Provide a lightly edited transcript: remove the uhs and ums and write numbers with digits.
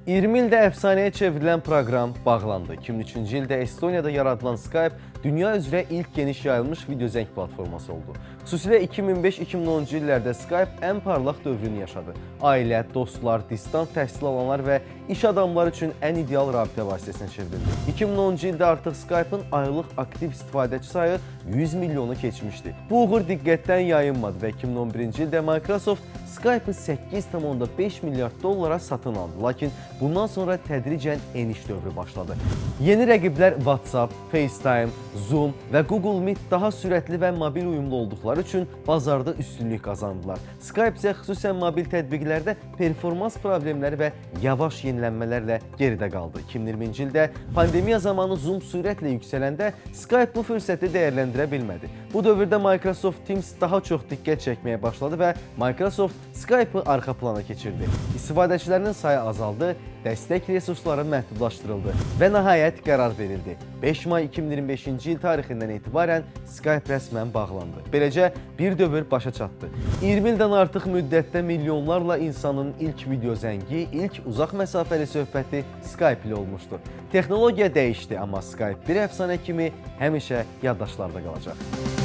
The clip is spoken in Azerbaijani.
20 ildə əfsanəyə çevrilən proqram bağlandı. 2003-cü ildə Estoniyada yaradılan Skype dünya üzrə ilk geniş yayılmış video zəng platforması oldu. Xüsusilə 2005-2010-cu illərdə Skype ən parlaq dövrünü yaşadı. Ailə, dostlar, distant təhsil alanlar və iş adamları üçün ən ideal rabitə vasitəsinə çevrildi. 2010-cu ildə artıq Skype-ın aylıq aktiv istifadəçi sayı 100 milyonu keçmişdi. Bu uğur diqqətdən yayınmadı və 2011-ci ildə Microsoft Skype-ı 8,5 milyard dollara satın aldı. Lakin bundan sonra tədricən eniş dövrü başladı. Yeni rəqiblər WhatsApp, FaceTime, Zoom və Google Meet daha sürətli və mobil uyumlu olduqları üçün bazarda üstünlük qazandılar. Skype isə xüsusən mobil tətbiqlərdə performans problemləri və yavaş yenilənmələrlə geridə qaldı. 2020-ci ildə pandemiya zamanı Zoom sürətlə yüksələndə Skype bu fürsəti dəyərləndirə bilmədi. Bu dövrdə Microsoft Teams daha çox diqqət çəkməyə başladı və Microsoft Skype-ı arxa plana keçirdi. İstifadəçilərinin sayı azaldı, dəstək resursları məhdudlaşdırıldı və nəhayət qərar verildi. 5 may 2025-ci il tarixindən etibarən Skype rəsmən bağlandı. Beləcə bir dövr başa çatdı. 20 ildən artıq müddətdə milyonlarla insanın ilk video zəngi, ilk uzaq məsafəli söhbəti Skype ilə olmuşdu. Texnologiya dəyişdi, amma Skype bir əfsanə kimi həmişə yaddaşlarda qalacaq.